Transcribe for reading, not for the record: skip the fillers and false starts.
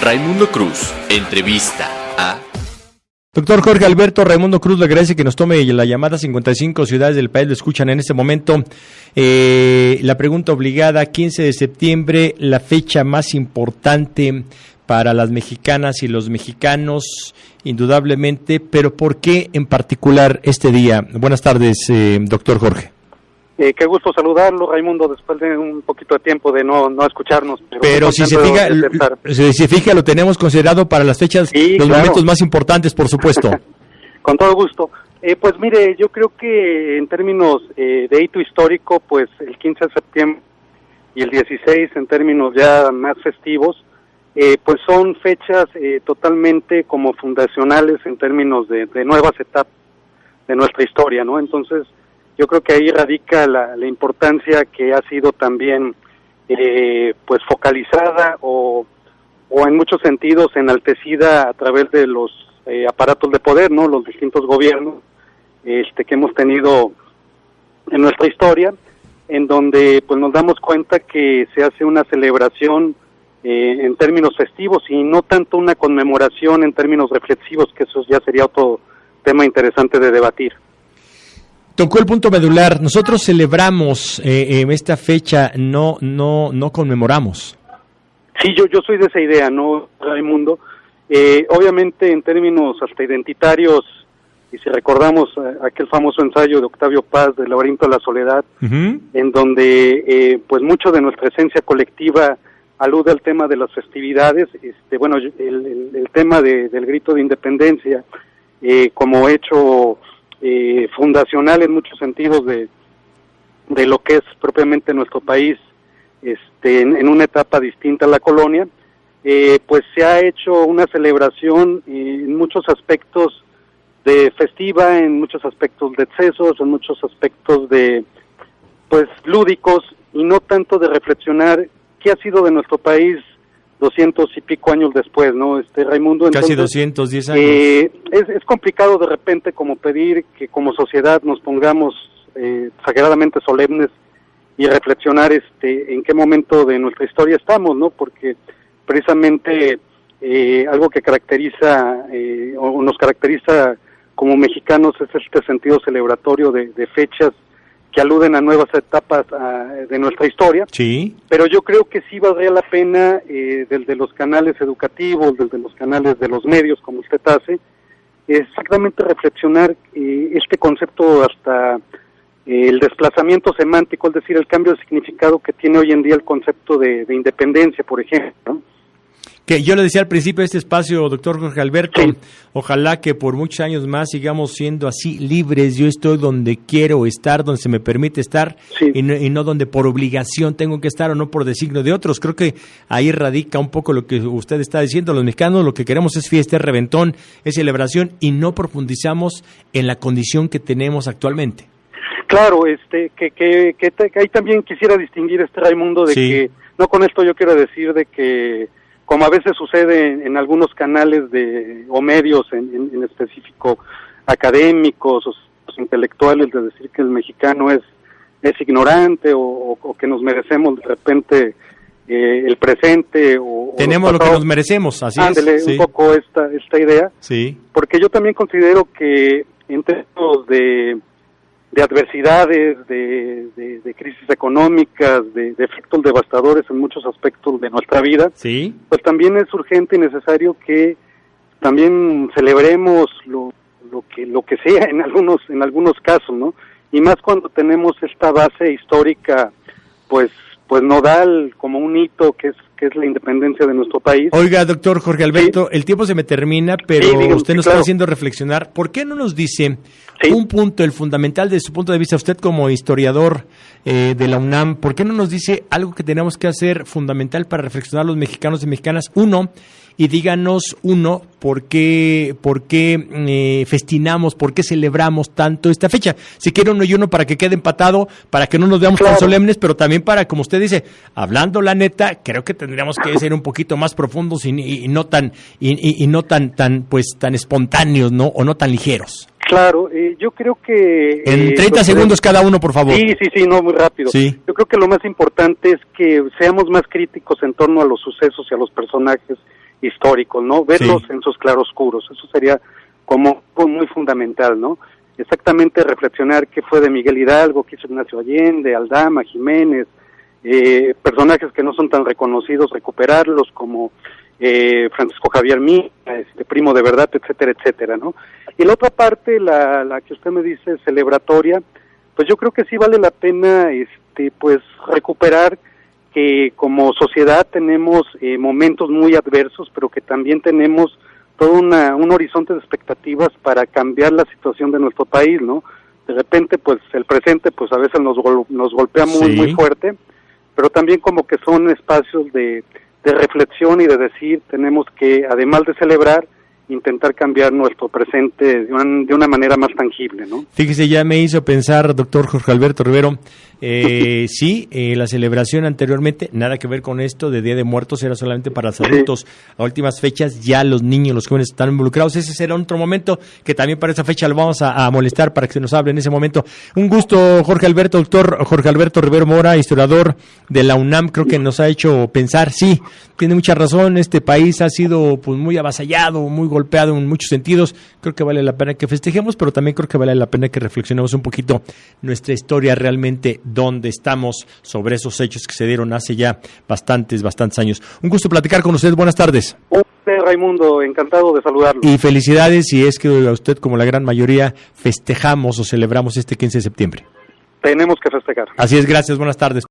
Raimundo Cruz, entrevista a... Doctor Jorge Alberto Raimundo Cruz le agradece que nos tome la llamada. 55 ciudades del país lo escuchan en este momento. La pregunta obligada, 15 de septiembre, la fecha más importante para las mexicanas y los mexicanos, indudablemente, pero ¿por qué en particular este día? Buenas tardes, doctor Jorge. Qué gusto saludarlo, Raimundo, después de un poquito de tiempo de no escucharnos. Pero si se fija, lo tenemos considerado para las fechas, sí, los momentos más importantes, por supuesto. Con todo gusto. Pues mire, yo creo que en términos de hito histórico, pues el 15 de septiembre y el 16, en términos ya más festivos, pues son fechas totalmente como fundacionales en términos de nuevas etapas de nuestra historia, ¿no? Entonces, yo creo que ahí radica la importancia que ha sido también pues focalizada o en muchos sentidos enaltecida a través de los aparatos de poder, ¿no? Los distintos gobiernos que hemos tenido en nuestra historia, en donde pues nos damos cuenta que se hace una celebración en términos festivos y no tanto una conmemoración en términos reflexivos, que eso ya sería otro tema interesante de debatir. Tocó el punto medular. Nosotros celebramos esta fecha, no conmemoramos. Sí, yo soy de esa idea, ¿no, Raimundo? Obviamente en términos hasta identitarios, y si recordamos aquel famoso ensayo de Octavio Paz, del laberinto de la soledad, en donde pues mucho de nuestra esencia colectiva alude al tema de las festividades, bueno, el tema del grito de independencia como hecho fundacional en muchos sentidos de lo que es propiamente nuestro país, en una etapa distinta a la colonia, pues se ha hecho una celebración en muchos aspectos de festiva, en muchos aspectos de excesos, en muchos aspectos de pues lúdicos, y no tanto de reflexionar qué ha sido de nuestro país 200 y pico años después, ¿no, Raimundo? Entonces, casi 210 años. Es complicado de repente como pedir que como sociedad nos pongamos exageradamente solemnes y reflexionar en qué momento de nuestra historia estamos, ¿no? Porque precisamente algo que caracteriza o nos caracteriza como mexicanos es este sentido celebratorio de fechas que aluden a nuevas etapas de nuestra historia. Sí. Pero yo creo que sí valdría la pena, desde los canales educativos, desde los canales de los medios, como usted hace, exactamente reflexionar este concepto hasta el desplazamiento semántico, es decir, el cambio de significado que tiene hoy en día el concepto de independencia, por ejemplo, ¿no? Que yo le decía al principio de este espacio, doctor Jorge Alberto, sí, ojalá que por muchos años más sigamos siendo así libres. Yo estoy donde quiero estar, donde se me permite estar, sí, y no donde por obligación tengo que estar o no por designio de otros. Creo que ahí radica un poco lo que usted está diciendo. Los mexicanos lo que queremos es fiesta, es reventón, es celebración, y no profundizamos en la condición que tenemos actualmente. Claro, que ahí también quisiera distinguir, Raimundo, de sí, que, no con esto yo quiero decir de que, como a veces sucede en algunos canales o medios en específico académicos o intelectuales, de decir que el mexicano es ignorante o que nos merecemos de repente el presente tenemos lo que nos merecemos, así ándele, es. Sí. Un poco esta idea, sí, porque yo también considero que en términos de adversidades, de crisis económicas, de efectos devastadores en muchos aspectos de nuestra vida, sí, pues también es urgente y necesario que también celebremos lo que sea en algunos casos, ¿no? Y más cuando tenemos esta base histórica, pues nodal, como un hito que es la independencia de nuestro país. Oiga, doctor Jorge Alberto, sí, el tiempo se me termina, pero sí, usted nos está haciendo reflexionar. ¿Por qué no nos dice un punto, el fundamental desde su punto de vista, usted como historiador de la UNAM, por qué no nos dice algo que tenemos que hacer fundamental para reflexionar los mexicanos y mexicanas? Y díganos, ¿por qué festinamos, por qué celebramos tanto esta fecha? Si quiere uno y uno para que quede empatado, para que no nos veamos tan solemnes, pero también para, como usted dice, hablando la neta, creo que tendríamos que ser un poquito más profundos y no tan espontáneos, ¿no? O no tan ligeros. Claro, yo creo que... En 30 segundos cada uno, por favor. Sí, no, muy rápido. Sí. Yo creo que lo más importante es que seamos más críticos en torno a los sucesos y a los personajes históricos, ¿no? Verlos en sus claroscuros, eso sería como muy fundamental, ¿no? Exactamente reflexionar qué fue de Miguel Hidalgo, qué hizo Ignacio Allende, Aldama, Jiménez, personajes que no son tan reconocidos, recuperarlos como Francisco Javier Mina, Primo de Verdad, etcétera, etcétera, ¿no? Y la otra parte, la que usted me dice celebratoria, pues yo creo que sí vale la pena, pues recuperar que como sociedad tenemos momentos muy adversos, pero que también tenemos todo un horizonte de expectativas para cambiar la situación de nuestro país, ¿no? De repente, pues el presente, pues a veces nos golpea muy fuerte, pero también como que son espacios de reflexión y de decir, tenemos que, además de celebrar, intentar cambiar nuestro presente de una manera más tangible, ¿no? Fíjese, ya me hizo pensar, doctor Jorge Alberto Rivero, la celebración anteriormente, nada que ver con esto de Día de Muertos, era solamente para los adultos. A últimas fechas ya los niños, los jóvenes están involucrados. Ese será otro momento que también para esa fecha lo vamos a molestar para que se nos hable en ese momento. Un gusto, Jorge Alberto, doctor Jorge Alberto Rivero Mora, historiador de la UNAM, creo que nos ha hecho pensar, sí, tiene mucha razón, este país ha sido pues muy avasallado, muy golpeado en muchos sentidos. Creo que vale la pena que festejemos, pero también creo que vale la pena que reflexionemos un poquito nuestra historia realmente, dónde estamos sobre esos hechos que se dieron hace ya bastantes años. Un gusto platicar con usted, buenas tardes. Raimundo, encantado de saludarlo. Y felicidades si es que a usted, como la gran mayoría, festejamos o celebramos este 15 de septiembre. Tenemos que festejar. Así es, gracias, buenas tardes.